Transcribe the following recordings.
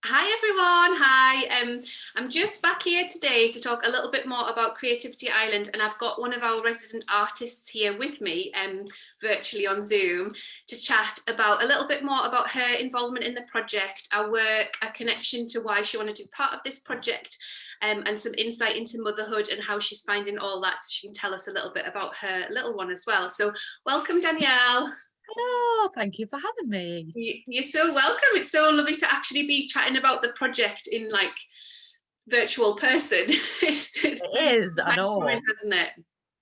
Hi everyone, hi. I'm just back here today to talk a little bit more about Creativity Island, and I've got one of our resident artists here with me virtually on Zoom to chat about a little bit more about her involvement in the project, our work, a connection to why she wanted to be part of this project, and some insight into motherhood and how she's finding all that, so she can tell us a little bit about her little one as well. So welcome, Danielle. Hello, thank you for having me. You're so welcome. It's so lovely to actually be chatting about the project in like virtual person. It's It is, I know. hasn't it?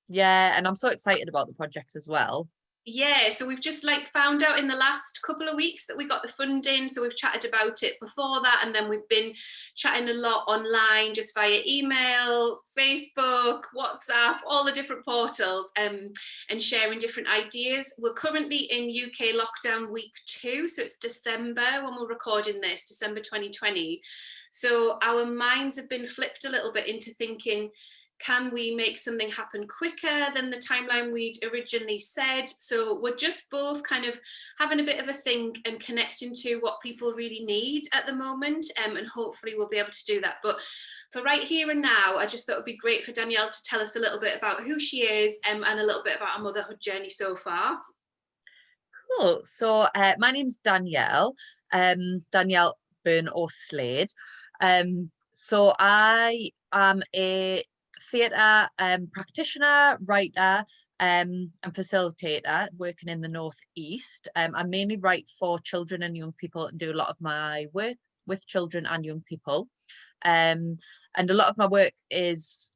Yeah, and I'm so excited about the project as well. Yeah, so we've just like found out in the last couple of weeks that we got the funding. So we've chatted about it before that, and then we've been chatting a lot online, just via email, Facebook, WhatsApp, all the different portals, and sharing different ideas. We're currently in UK lockdown week 2, so it's December when we're recording this, December 2020. So our minds have been flipped a little bit into thinking, can we make something happen quicker than the timeline we'd originally said? So we're just both kind of having a bit of a think and connecting to what people really need at the moment, and hopefully we'll be able to do that. But for right here and now, I just thought it would be great for Danielle to tell us a little bit about who she is, and a little bit about our motherhood journey so far. Cool. So my name's Danielle, Danielle Slade. So I am a theatre practitioner, writer, and facilitator working in the Northeast. I mainly write for children and young people and do a lot of my work with children and young people. And a lot of my work is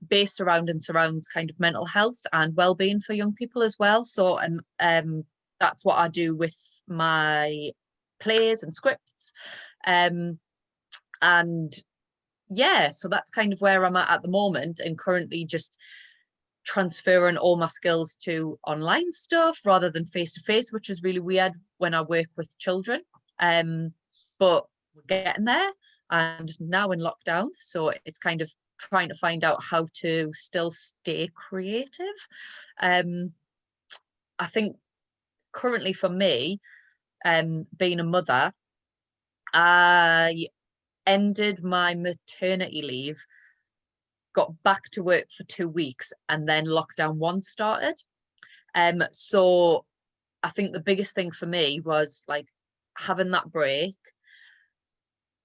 based around and surrounds kind of mental health and wellbeing for young people as well. So that's what I do with my plays and scripts. And yeah, so that's kind of where I'm at the moment, and currently just transferring all my skills to online stuff rather than face to face, which is really weird when I work with children. But we're getting there, and now in lockdown, so it's kind of trying to find out how to still stay creative. I think currently for me, being a mother, I ended my maternity leave, got back to work for 2 weeks, and then lockdown 1 started. So I think the biggest thing for me was like having that break,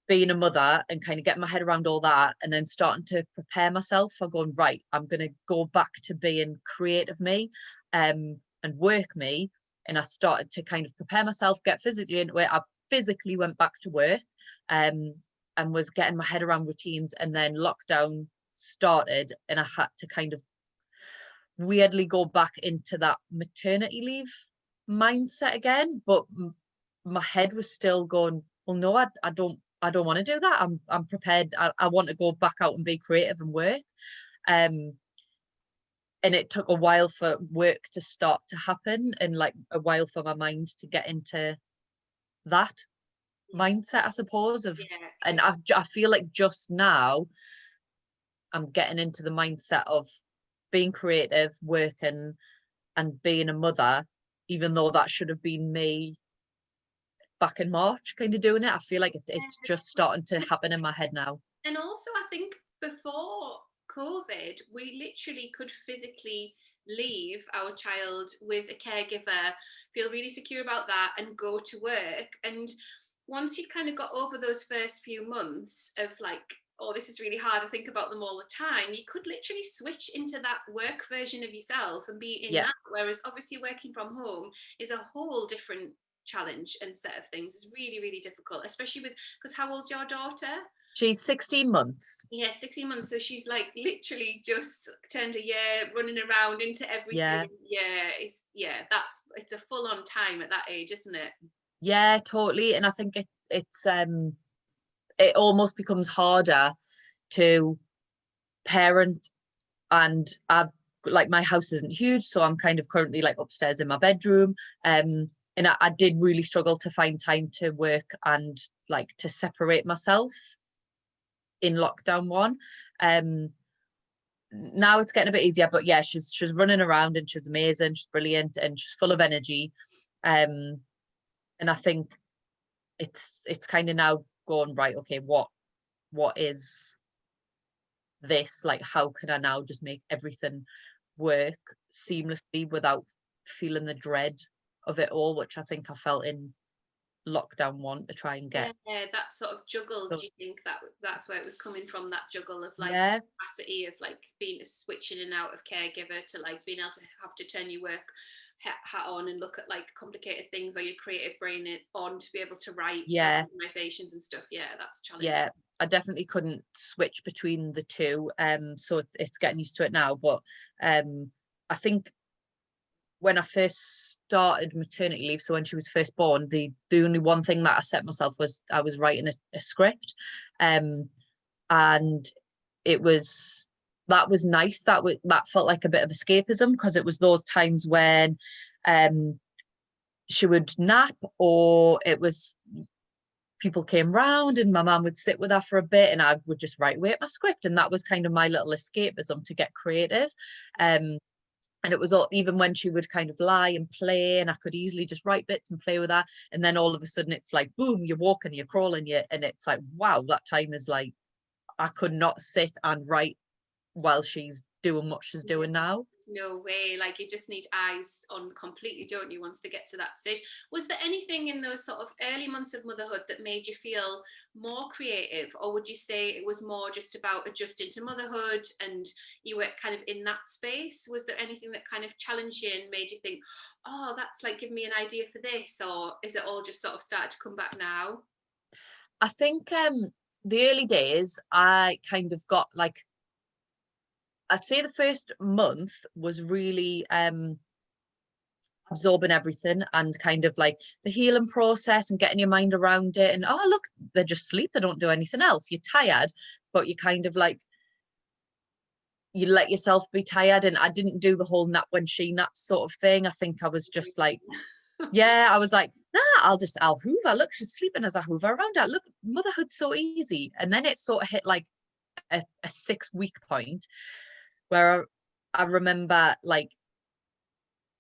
being a mother and kind of getting my head around all that, and then starting to prepare myself for going, right, I'm going to go back to being creative me and work me. And I started to kind of prepare myself, get physically into it. I physically went back to work and was getting my head around routines, and then lockdown started and I had to kind of weirdly go back into that maternity leave mindset again, but my head was still going, well, no, I don't want to do that. I'm prepared. I want to go back out and be creative and work. And it took a while for work to start to happen, and like a while for my mind to get into that mindset, I suppose, of and I feel like just now I'm getting into the mindset of being creative, working, and being a mother, even though that should have been me back in March kind of doing it. I feel like it's just starting to happen in my head now. And also I think before COVID, we literally could physically leave our child with a caregiver, feel really secure about that, and go to work. And once you'd kind of got over those first few months of like, oh, this is really hard, I think about them all the time, you could literally switch into that work version of yourself and be in that. Whereas obviously working from home is a whole different challenge and set of things. It's really, really difficult, especially with, because how old's your daughter? She's 16 months. Yeah, 16 months. So she's like literally just turned a year, running around into everything. It's a full on time at that age, isn't it? Yeah, totally. And I think it almost becomes harder to parent, and I've like, my house isn't huge, so I'm kind of currently like upstairs in my bedroom. And I did really struggle to find time to work and like to separate myself in lockdown 1. Now it's getting a bit easier, but yeah, she's running around and she's amazing, she's brilliant, and she's full of energy. And I think it's kind of now going, right, okay, what is this? Like, how can I now just make everything work seamlessly without feeling the dread of it all, which I think I felt in lockdown one, to try and get Yeah, that sort of juggle. Do you those. think that that's where it was coming from? That juggle of like Yeah, capacity of like being switching in and out of caregiver to like being able to have to turn your work hat on and look at like complicated things, or your creative brain on to be able to write for yeah, organizations and stuff. Yeah, that's challenging. yeah. I definitely couldn't switch between the two. So it's getting used to it now. But I think when I first started maternity leave, so when she was first born, the only one thing that I set myself was I was writing a script. And it was that was nice. That felt like a bit of escapism, because it was those times when she would nap, or it was people came round and my mum would sit with her for a bit and I would just write away at my script, and that was kind of my little escapism to get creative. And it was all, even when she would kind of lie and play, and I could easily just write bits and play with her, and then all of a sudden it's like boom, you're walking, you're crawling, and it's like, wow, that time is like, I could not sit and write while she's doing what she's doing now. There's no way. Like, you just need eyes on completely, don't you, once they get to that stage? Was there anything in those sort of early months of motherhood that made you feel more creative, or would you say it was more just about adjusting to motherhood and you were kind of in that space? Was there anything that kind of challenged you and made you think, oh, that's like giving me an idea for this? Or is it all just sort of started to come back now? I think the early days I kind of got like, I'd say the first month was really absorbing everything, and kind of like the healing process and getting your mind around it, and oh look, they're just asleep, they don't do anything else, you're tired, but you kind of like, you let yourself be tired. And I didn't do the whole nap when she naps sort of thing. I think I was just like, yeah, I was like, nah, I'll hoover, look, she's sleeping as I hoover around her, look, motherhood's so easy. And then it sort of hit like a 6 week point where I remember like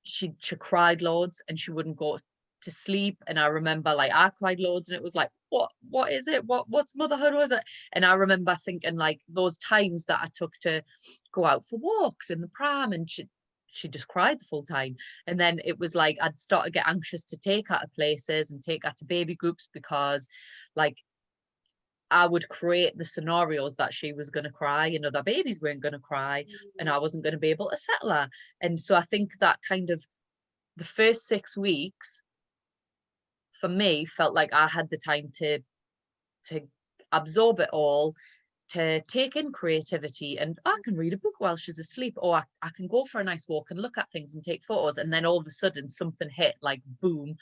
she cried loads and she wouldn't go to sleep. And I remember like I cried loads, and it was like, what is it? What's motherhood? Was it? And I remember thinking like those times that I took to go out for walks in the pram, and she just cried the full time. And then it was like I'd start to get anxious to take her to places and take her to baby groups, because like I would create the scenarios that she was going to cry and other babies weren't going to cry, and I wasn't going to be able to settle her. And so I think that kind of the first 6 weeks for me felt like I had the time to absorb it all, to take in creativity, and I can read a book while she's asleep, or I can go for a nice walk and look at things and take photos. And then all of a sudden something hit, like boom,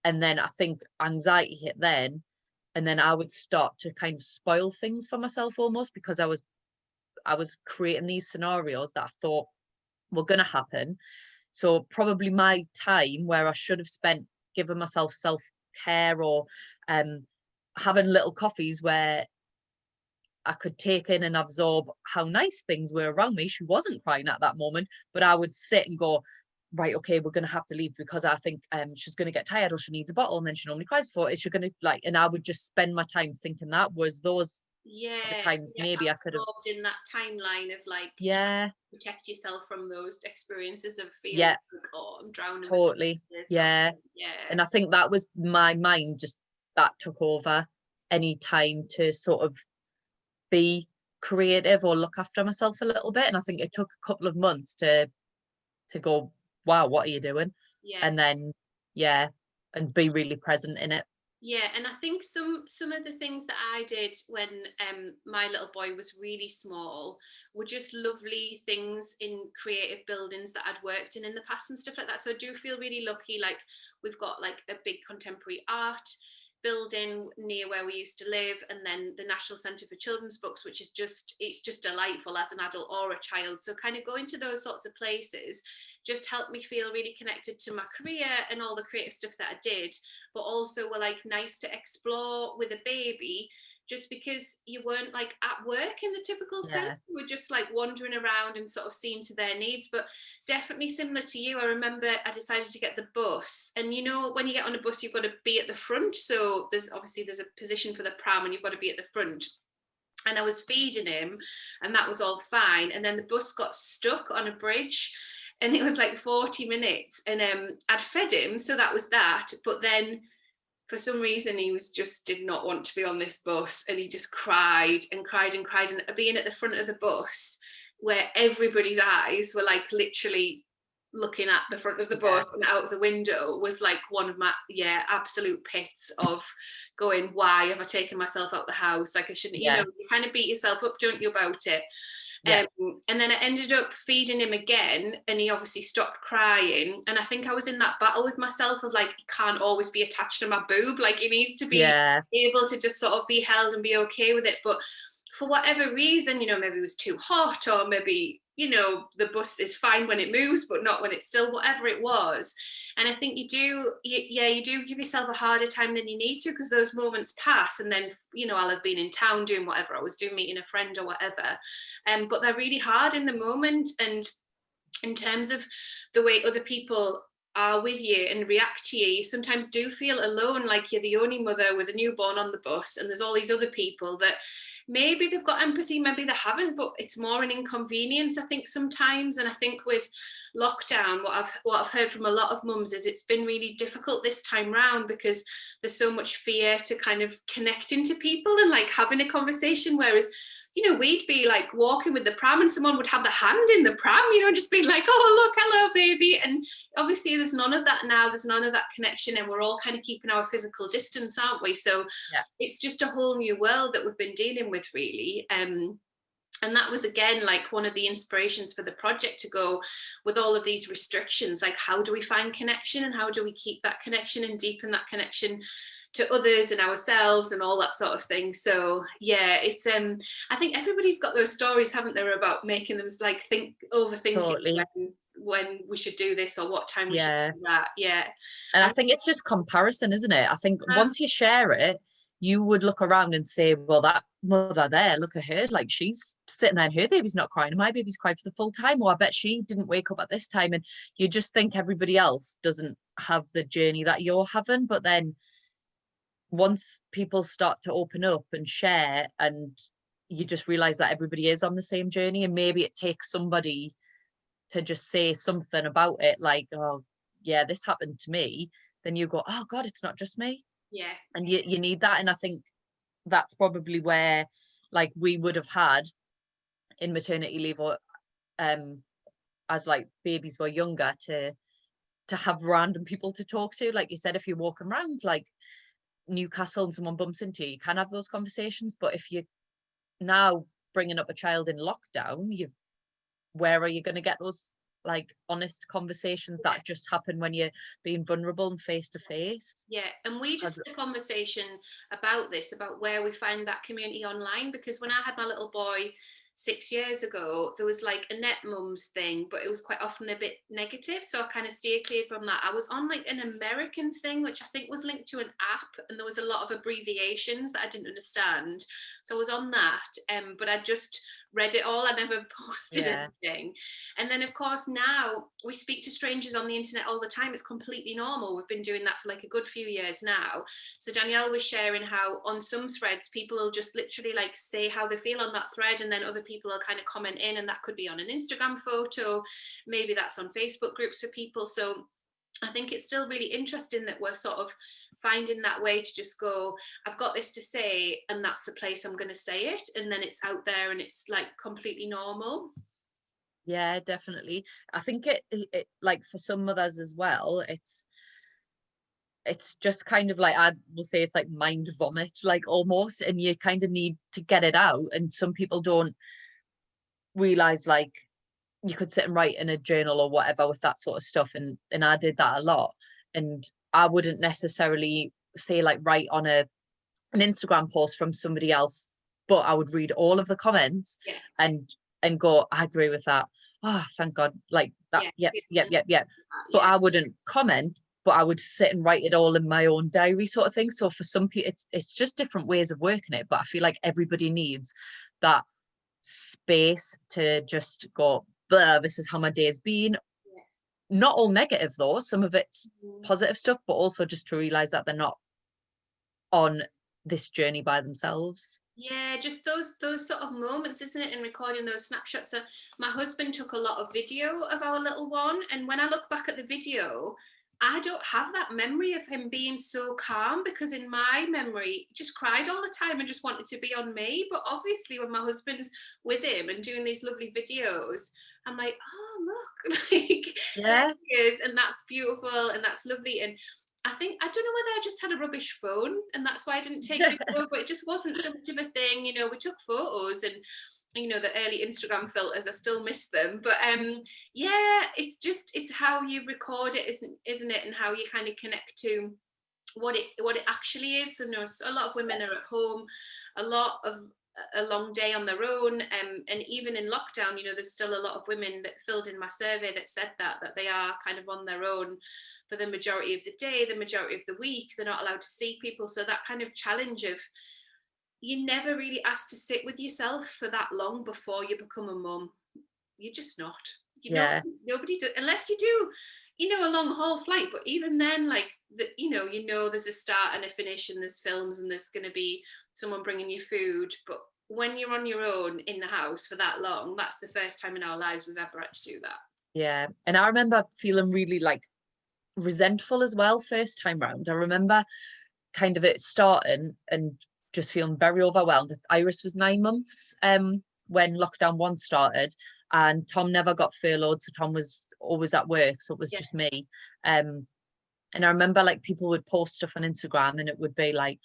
and then I think anxiety hit then. And then I would start to kind of spoil things for myself almost, because I was creating these scenarios that I thought were going to happen. So probably my time where I should have spent giving myself self-care, or having little coffees where I could take in and absorb how nice things were around me. She wasn't crying at that moment, but I would sit and go, right, okay, we're going to have to leave because I think she's going to get tired, or she needs a bottle, and then she normally cries before. Is she going to like? And I would just spend my time thinking that was those the Yes, times yeah, maybe I could have. absorbed in that timeline of like trying Yeah, to protect yourself from those experiences of feeling yeah, like, oh, I'm drowning with totally. this. Or, Yeah. yeah, And I think that was my mind just that took over any time to sort of be creative or look after myself a little bit. And I think it took a couple of months to go, wow, what are you doing? yeah. And then yeah, and be really present in it. Yeah, and I think some of the things that I did when my little boy was really small were just lovely things in creative buildings that I'd worked in the past and stuff like that. So I do feel really lucky. Like, we've got like a big contemporary art building near where we used to live, and then the National Centre for Children's Books, which is it's just delightful as an adult or a child. So kind of going to those sorts of places just helped me feel really connected to my career and all the creative stuff that I did, but also were like nice to explore with a baby, just because you weren't like at work in the typical sense. Yeah. You were just like wandering around and sort of seeing to their needs. But definitely similar to you, I remember I decided to get the bus, and you know, when you get on a bus, you've got to be at the front. So there's a position for the pram, and you've got to be at the front. And I was feeding him, and that was all fine. And then the bus got stuck on a bridge, and it was like 40 minutes. And I'd fed him, so that was that. But then for some reason, he did not want to be on this bus, and he just cried and cried and cried. And being at the front of the bus, where everybody's eyes were like literally looking at the front of the bus and out of the window, was like one of my absolute pits of going, why have I taken myself out the house? Like I shouldn't, you know, you kind of beat yourself up, don't you, about it? And then I ended up feeding him again, and he obviously stopped crying. And I think I was in that battle with myself of like, he can't always be attached to my boob, like he needs to be able to just sort of be held and be okay with it. But for whatever reason, you know, maybe it was too hot, or maybe, you know, the bus is fine when it moves, but not when it's still, whatever it was. And I think you do give yourself a harder time than you need to, because those moments pass, and then, you know, I'll have been in town doing whatever I was doing, meeting a friend or whatever. But they're really hard in the moment. And in terms of the way other people are with you and react to you, you sometimes do feel alone, like you're the only mother with a newborn on the bus, and there's all these other people that maybe they've got empathy, maybe they haven't, but it's more an inconvenience, I think, sometimes. And I think with lockdown, what I've heard from a lot of mums is it's been really difficult this time round, because there's so much fear to kind of connecting to people and like having a conversation, whereas, you know, we'd be like walking with the pram and someone would have the hand in the pram, you know, just be like, oh, look, hello, baby. And obviously there's none of that now. There's none of that connection, and we're all kind of keeping our physical distance, aren't we? So it's just a whole new world that we've been dealing with, really. And that was, again, like one of the inspirations for the project, to go with all of these restrictions, like how do we find connection, and how do we keep that connection and deepen that connection to others and ourselves and all that sort of thing. So yeah, it's I think everybody's got those stories, haven't they, about making them like overthinking when we should do this, or what time we should do that. And I think it's just comparison, isn't it? I think once you share it, you would look around and say, well, that mother there, look at her, like she's sitting there and her baby's not crying, and my baby's cried for the full time, or I bet she didn't wake up at this time. And you just think everybody else doesn't have the journey that you're having. But then once people start to open up and share, and you just realize that everybody is on the same journey, and maybe it takes somebody to just say something about it, like, oh yeah, this happened to me, then you go, oh God, it's not just me. And you need that. And I think that's probably where, like, we would have had in maternity leave, or as like babies were younger, to have random people to talk to. Like you said, if you're walking around like Newcastle and someone bumps into you, you can have those conversations. But if you're now bringing up a child in lockdown, where are you going to get those like honest conversations that just happen when you're being vulnerable and face to face? And we just had a conversation about this, about where we find that community online, because when I had my little boy 6 years ago, there was like a net mums thing, but it was quite often a bit negative, so I kind of steered clear from that. I was on like an American thing, which I think was linked to an app, and there was a lot of abbreviations that I didn't understand, so I was on that, but I just read it all. I never posted anything. And then of course now we speak to strangers on the internet all the time. It's completely normal. We've been doing that for like a good few years now. So Danielle was sharing how on some threads people will just literally like say how they feel on that thread, and then other people will kind of comment in, and that could be on an Instagram photo, maybe that's on Facebook groups for people. So I think it's still really interesting that we're sort of finding that way to just go, I've got this to say, and that's the place I'm going to say it, and then it's out there and it's like completely normal. Yeah, definitely. I think it like for some mothers as well, it's just kind of like, I will say it's like mind vomit, like almost, and you kind of need to get it out. And some people don't realize, like, you could sit and write in a journal or whatever with that sort of stuff, and I did that a lot. And I wouldn't necessarily say like write on an Instagram post from somebody else, but I would read all of the comments and go, I agree with that, oh thank God, like that, yep. But I wouldn't comment but I would sit and write it all in my own diary sort of thing. So for some people, it's just different ways of working it. But I feel like everybody needs that space to just go, this is how my day's been. Yeah. Not all negative though. Some of it's Mm. positive stuff, but also just to realize that they're not on this journey by themselves. Yeah, just those sort of moments, isn't it? And recording those snapshots. So my husband took a lot of video of our little one, and when I look back at the video, I don't have that memory of him being so calm, because in my memory, he just cried all the time and just wanted to be on me. But obviously, when my husband's with him and doing these lovely videos, I'm like, oh look, like there Yeah. he is, and that's beautiful and that's lovely. And I think, I don't know whether I just had a rubbish phone and that's why I didn't take video, but it just wasn't so much of a thing. You know, we took photos, and you know, the early Instagram filters, I still miss them. But yeah, it's how you record it, isn't it? And how you kind of connect to what it actually is. And a lot of women are at home, a lot of a long day on their own, and even in lockdown, you know, there's still a lot of women that filled in my survey that said that they are kind of on their own for the majority of the day, the majority of the week. They're not allowed to see people. So that kind of challenge of, you never really asked to sit with yourself for that long before you become a mum. You're just not. You know, Yeah. nobody does, unless you do, you know, a long haul flight. But even then, like you know, there's a start and a finish, and there's films, and there's going to be someone bringing you food. But when you're on your own in the house for that long, that's the first time in our lives we've ever had to do that. Yeah. And I remember feeling really like resentful as well first time round. I remember kind of it starting and just feeling very overwhelmed. Iris was 9 months when lockdown 1 started, and Tom never got furloughed, so Tom was always at work, so it was Yeah. just me. And I remember like people would post stuff on Instagram and it would be like,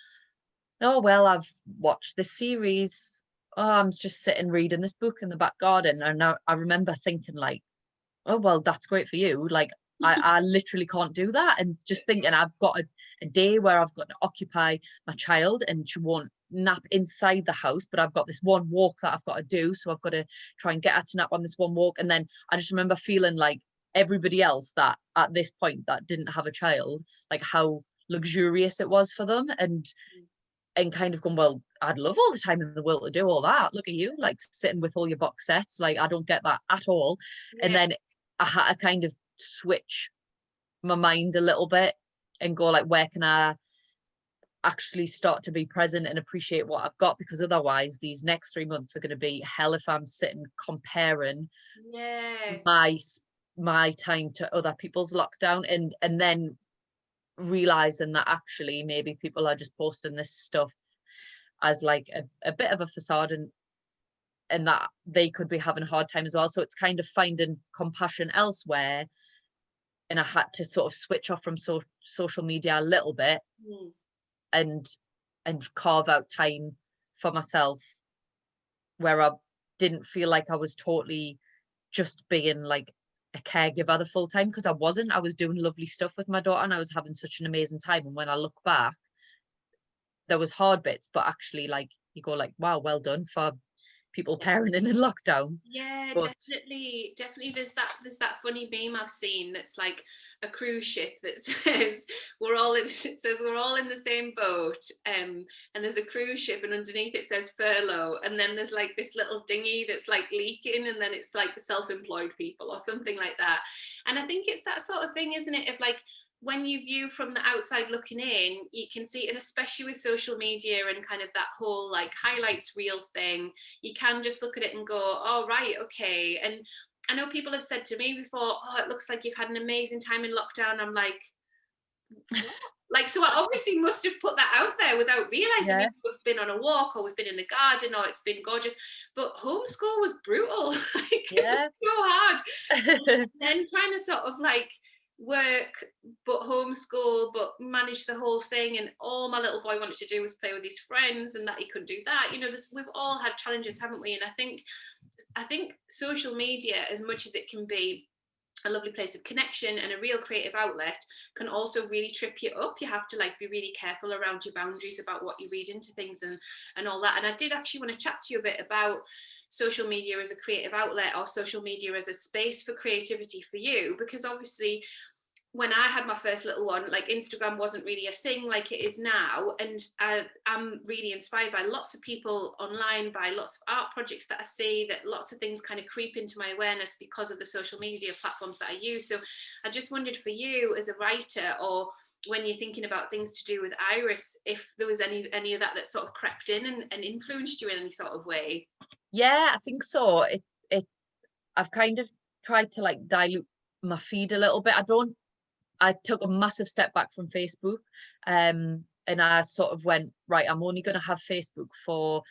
oh well, I've watched this series, oh I'm just sitting reading this book in the back garden. And I remember thinking like, oh well, that's great for you, like I literally can't do that. And just thinking I've got a day where I've got to occupy my child and she won't nap inside the house, but I've got this one walk that I've got to do, so I've got to try and get her to nap on this one walk. And then I just remember feeling like everybody else that at this point that didn't have a child, like how luxurious it was for them, and kind of going, well, I'd love all the time in the world to do all that. Look at you, like sitting with all your box sets. Like, I don't get that at all. And Yeah. then I had to kind of switch my mind a little bit and go like, where can I actually start to be present and appreciate what I've got? Because otherwise these next 3 months are going to be hell if I'm sitting comparing Yeah. my time to other people's lockdown, and then realizing that actually maybe people are just posting this stuff as like a bit of a facade, and that they could be having a hard time as well. So it's kind of finding compassion elsewhere. And I had to sort of switch off from social media a little bit, Mm. and carve out time for myself where I didn't feel like I was totally just being like a caregiver the full time, because I wasn't. I was doing lovely stuff with my daughter and I was having such an amazing time. And when I look back, there was hard bits, but actually like you go like, wow, well done for people parenting in lockdown. Yeah, But definitely. There's that funny meme I've seen that's like a cruise ship that says we're all in the same boat, and there's a cruise ship, and underneath it says furlough, and then there's like this little dinghy that's like leaking, and then it's like self-employed people or something like that. And I think it's that sort of thing, isn't it? Of like, when you view from the outside looking in, you can see, and especially with social media and kind of that whole like highlights reels thing, you can just look at it and go, oh, right, okay. And I know people have said to me before, oh, it looks like you've had an amazing time in lockdown. I'm like, what? Like, so I obviously must have put that out there without realizing. yeah, Maybe we've been on a walk, or we've been in the garden, or it's been gorgeous. But homeschool was brutal. Like, it was yeah. so hard. And then trying to sort of like work but homeschool but manage the whole thing, and all my little boy wanted to do was play with his friends, and that he couldn't do that. You know, we've all had challenges, haven't we? And I think social media, as much as it can be a lovely place of connection and a real creative outlet, can also really trip you up. You have to like be really careful around your boundaries about what you read into things, and all that. And I did actually want to chat to you a bit about social media as a creative outlet, or social media as a space for creativity for you, because obviously when I had my first little one, like Instagram wasn't really a thing like it is now. And I'm really inspired by lots of people online, by lots of art projects that I see, that lots of things kind of creep into my awareness because of the social media platforms that I use. So I just wondered for you as a writer, or when you're thinking about things to do with Iris, if there was any of that sort of crept in and influenced you in any sort of way. Yeah, I think so. I've kind of tried to like dilute my feed a little bit. I took a massive step back from Facebook, and I sort of went, right, I'm only going to have Facebook for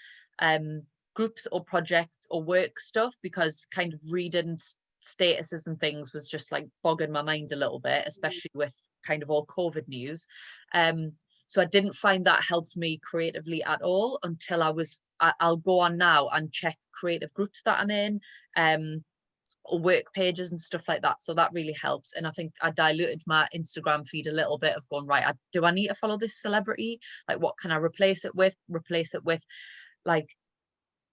groups or projects or work stuff, because kind of reading statuses and things was just like bogging my mind a little bit, especially with kind of all COVID news. So I didn't find that helped me creatively at all until I'll go on now and check creative groups that I'm in, or work pages and stuff like that. So that really helps. And I think I diluted my Instagram feed a little bit of going, right, do I need to follow this celebrity? Like, what can I replace it with? Replace it with like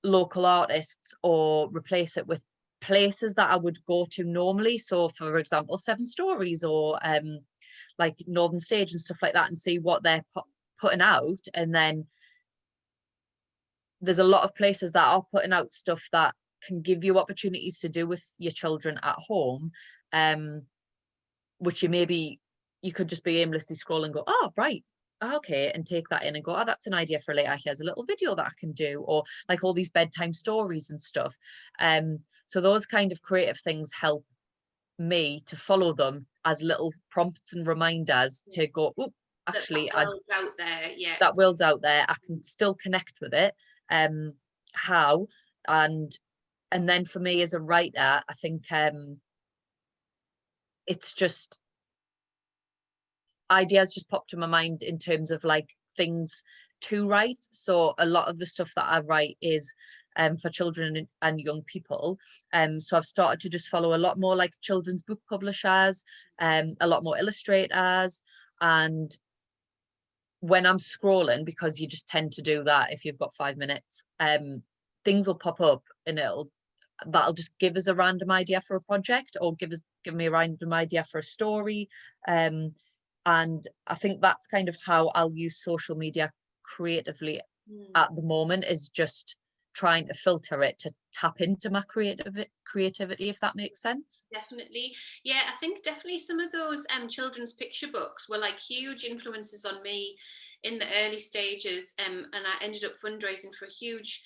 local artists, or replace it with places that I would go to normally. So for example, Seven Stories, or like Northern Stage and stuff like that, and see what they're putting out. And then there's a lot of places that are putting out stuff that can give you opportunities to do with your children at home, which you could just be aimlessly scrolling and go, oh right, okay, and take that in and go, oh, that's an idea for later, here's a little video that I can do, or like all these bedtime stories and stuff. So those kind of creative things help me to follow them as little prompts and reminders to go, oh, actually that world's out there. Yeah, that world's out there, I can still connect with it. How? And then for me as a writer, I think it's just ideas just popped to my mind in terms of like things to write. So a lot of the stuff that I write is for children and young people. So I've started to just follow a lot more like children's book publishers, a lot more illustrators. And when I'm scrolling, because you just tend to do that if you've got 5 minutes, things will pop up and that'll just give us a random idea for a project, or give me a random idea for a story. And I think that's kind of how I'll use social media creatively at the moment, is just trying to filter it to tap into my creativity, if that makes sense. Definitely. Yeah, I think definitely some of those children's picture books were like huge influences on me in the early stages, and I ended up fundraising for a huge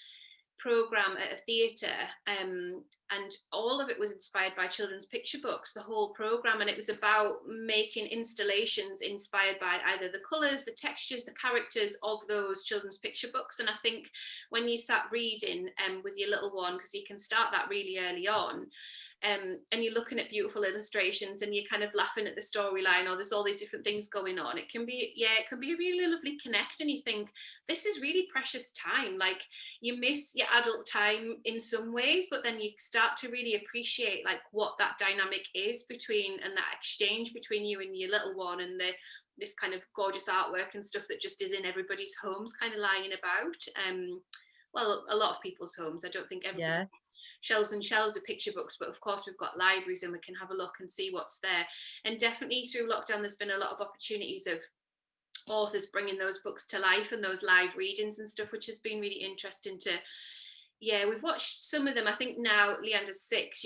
program at a theatre, and all of it was inspired by children's picture books, the whole program. And it was about making installations inspired by either the colours, the textures, the characters of those children's picture books. And I think when you sat reading with your little one, because you can start that really early on, and you're looking at beautiful illustrations and you're kind of laughing at the storyline, or there's all these different things going on, it can be a really lovely connect. And you think, this is really precious time. Like, you miss your adult time in some ways, but then you start to really appreciate like what that dynamic is between, and that exchange between you and your little one, and this kind of gorgeous artwork and stuff that just is in everybody's homes kind of lying about. Well, a lot of people's homes. I don't think everybody has shelves and shelves of picture books, but of course we've got libraries and we can have a look and see what's there. And definitely through lockdown there's been a lot of opportunities of authors bringing those books to life and those live readings and stuff, which has been really interesting to, we've watched some of them. I think now Leander's 6,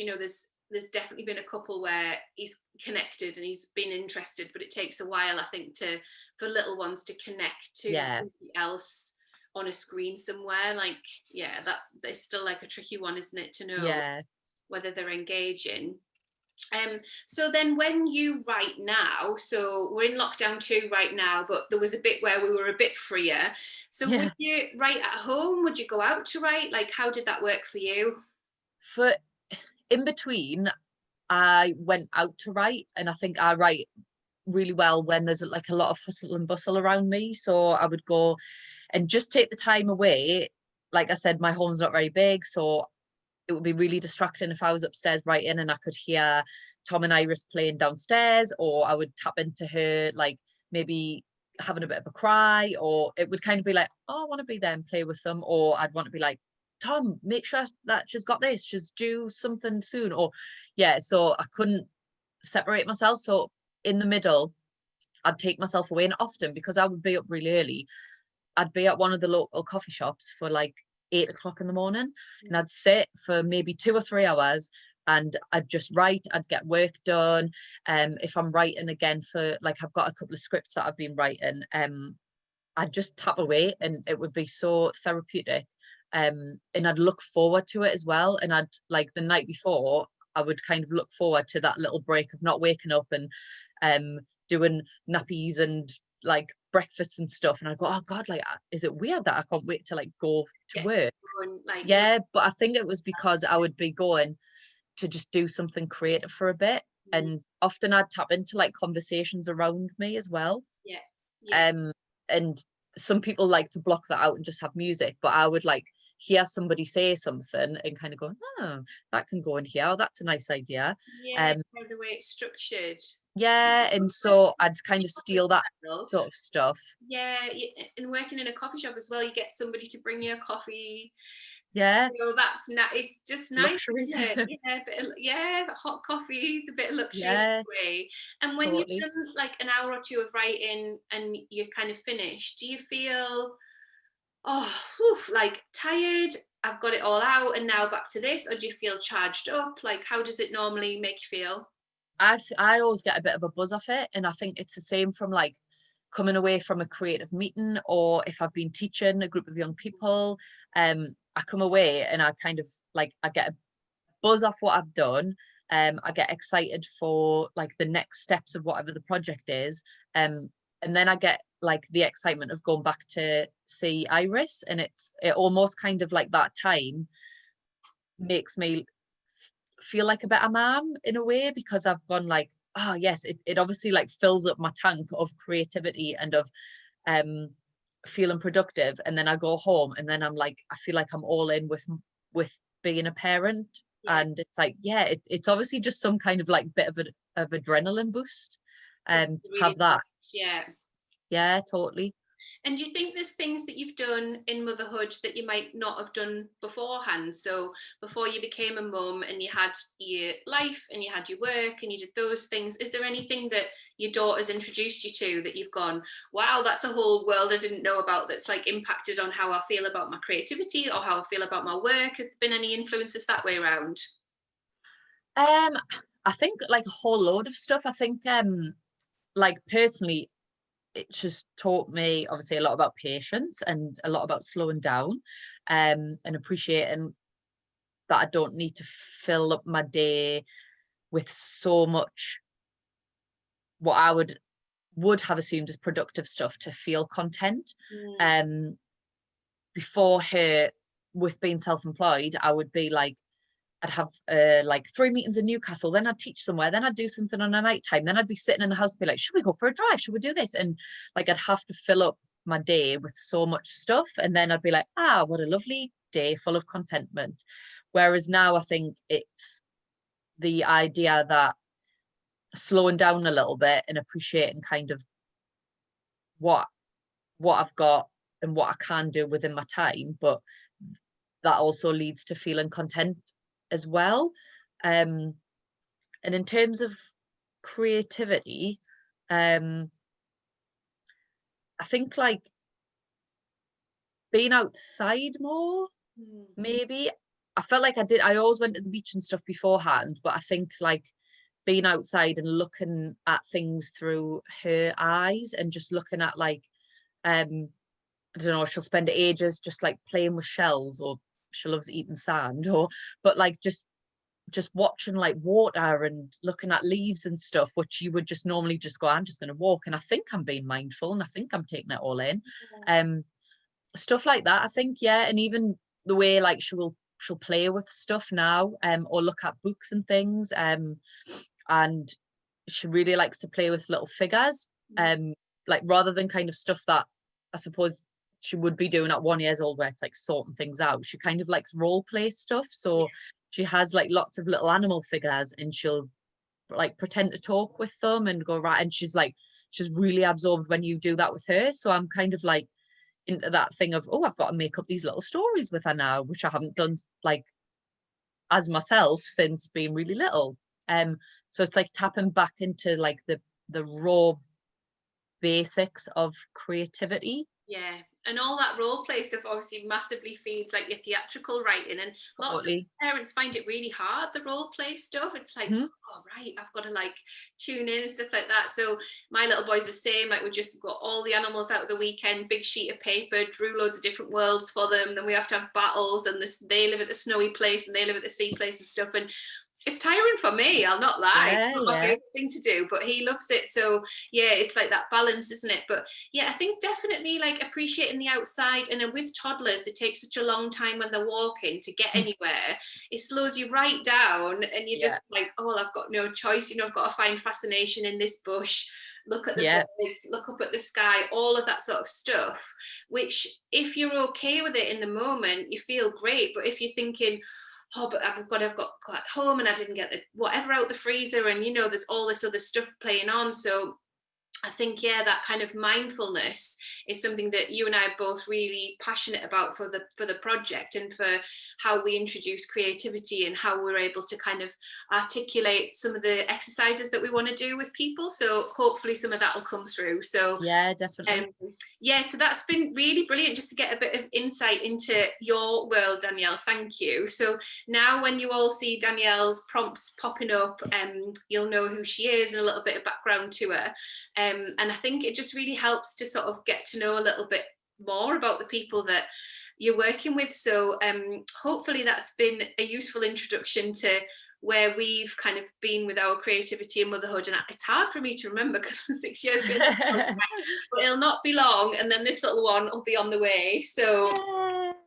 there's definitely been a couple where he's connected and he's been interested, but it takes a while, I think, for little ones to connect to something else on a screen somewhere. Like, it's still like a tricky one, isn't it, to know whether they're engaging. So then when you write now, so we're in lockdown 2 right now, but there was a bit where we were a bit freer. So would you write at home? Would you go out to write? Like, how did that work for you? For in between, I went out to write, and I think I write really well when there's like a lot of hustle and bustle around me. So I would go and just take the time away. Like I said, my home's not very big, so it would be really distracting if I was upstairs writing and I could hear Tom and Iris playing downstairs, or I would tap into her, like maybe having a bit of a cry, or it would kind of be like, oh, I want to be there and play with them, or I'd want to be like, Tom, make sure that she's got this, she's due something soon, or so I couldn't separate myself. So in the middle, I'd take myself away, and often because I would be up really early, I'd be at one of the local coffee shops for like 8 o'clock in the morning, and I'd sit for maybe 2 or 3 hours, and I'd just write, I'd get work done. If I'm writing again for like, I've got a couple of scripts that I've been writing, I'd just tap away, and it would be so therapeutic. And I'd look forward to it as well. And I'd like the night before, I would kind of look forward to that little break of not waking up and doing nappies and like breakfasts and stuff. And I'd go, oh God, like, is it weird that I can't wait to like go to work? Like, Yeah, but I think it was because I would be going to just do something creative for a bit. And often I'd tap into like conversations around me as well. Yeah. And some people like to block that out and just have music, but I would like hear somebody say something and kind of go, oh, that can go in here, oh, that's a nice idea. Yeah, the way it's structured. Yeah, and so I'd kind of steal that sort of stuff. Yeah, and working in a coffee shop as well, you get somebody to bring you a coffee. Yeah, That's it's just nice, luxury. isn't it? Yeah, hot coffee, a bit of luxury Yeah, way. And when totally. you've done like an hour or two of writing and you're kind of finished, do you feel, like tired? I've got it all out, and now back to this, or do you feel charged up? Like, how does it normally make you feel? I always get a bit of a buzz off it, and I think it's the same from like coming away from a creative meeting, or if I've been teaching a group of young people, I come away and I kind of like, I get a buzz off what I've done. I get excited for like the next steps of whatever the project is. And then I get like the excitement of going back to see Iris, and it almost kind of like that time makes me feel like a better mom in a way, because I've gone like, oh yes, it obviously like fills up my tank of creativity and of feeling productive. And then I go home and then I'm like, I feel like I'm all in with being a parent. And it's like, yeah, it's obviously just some kind of like bit of adrenaline boost to have that. Yeah, totally. And do you think there's things that you've done in motherhood that you might not have done beforehand? So before you became a mum and you had your life and you had your work and you did those things, is there anything that your daughter's introduced you to that you've gone, wow, that's a whole world I didn't know about, that's like impacted on how I feel about my creativity or how I feel about my work? Has there been any influences that way around? I think like a whole load of stuff. I think like personally, it just taught me obviously a lot about patience and a lot about slowing down, and appreciating that I don't need to fill up my day with so much what I would have assumed as productive stuff to feel content. Before her, with being self-employed, I would be like, I'd have like 3 meetings in Newcastle, then I'd teach somewhere, then I'd do something on a night time, then I'd be sitting in the house, be like, should we go for a drive? Should we do this? And like, I'd have to fill up my day with so much stuff. And then I'd be like, what a lovely day full of contentment. Whereas now I think it's the idea that slowing down a little bit and appreciating kind of what I've got and what I can do within my time, but that also leads to feeling content as well. And in terms of creativity, I think like being outside more, maybe. I felt like I always went to the beach and stuff beforehand, but I think like being outside and looking at things through her eyes and just looking at like, I don't know, she'll spend ages just like playing with shells, or she loves eating sand, but like just watching like water and looking at leaves and stuff, which you would just normally just go, I'm just going to walk, and I think I'm being mindful and I think I'm taking it all in. Stuff like that, I think. Yeah. And even the way like she'll play with stuff now, or look at books and things, and she really likes to play with little figures, like rather than kind of stuff that I suppose she would be doing at 1 year old, where it's like sorting things out. She kind of likes role play stuff, so she has like lots of little animal figures, and she'll like pretend to talk with them and go right, and she's really absorbed when you do that with her. So I'm kind of like into that thing of, I've got to make up these little stories with her now, which I haven't done like as myself since being really little. So it's like tapping back into like the the raw basics of creativity. Yeah, and all that role play stuff obviously massively feeds like your theatrical writing, and lots of Totally. parents find it really hard, the role play stuff. It's like, Mhm. oh right, I've got to like tune in and stuff like that. So my little boy's the same, like we just got all the animals out of the weekend, big sheet of paper, drew loads of different worlds for them, then we have to have battles, and this, they live at the snowy place and they live at the sea place and stuff, and it's tiring for me, I'll not lie. Yeah, It's not my yeah. favorite thing to do, but he loves it. So yeah, it's like that balance, isn't it? But yeah, I think definitely like appreciating the outside. And then with toddlers, they take such a long time when they're walking to get Mm. anywhere. It slows you right down, and you're Yeah, just like, oh, I've got no choice. You know, I've got to find fascination in this bush. Look at the yeah, birds, look up at the sky, all of that sort of stuff, which if you're okay with it in the moment, you feel great. But if you're thinking, oh, but I've got home and I didn't get the whatever out the freezer, and you know, there's all this other stuff playing on. So I think, yeah, that kind of mindfulness is something that you and I are both really passionate about for the project, and for how we introduce creativity and how we're able to kind of articulate some of the exercises that we want to do with people. So hopefully some of that will come through. So yeah, definitely. yeah, so that's been really brilliant just to get a bit of insight into your world, Danielle. Thank you. So now when you all see Danielle's prompts popping up, you'll know who she is and a little bit of background to her. And I think it just really helps to sort of get to know a little bit more about the people that you're working with. So hopefully that's been a useful introduction to where we've kind of been with our creativity and motherhood. And it's hard for me to remember because 6 years feels like a long time, but it'll not be long, and then this little one will be on the way. So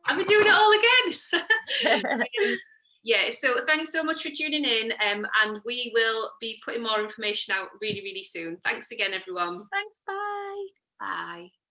I'll be doing it all again. Yeah, so thanks so much for tuning in, and we will be putting more information out really, really soon. Thanks again, everyone. Thanks, bye. Bye.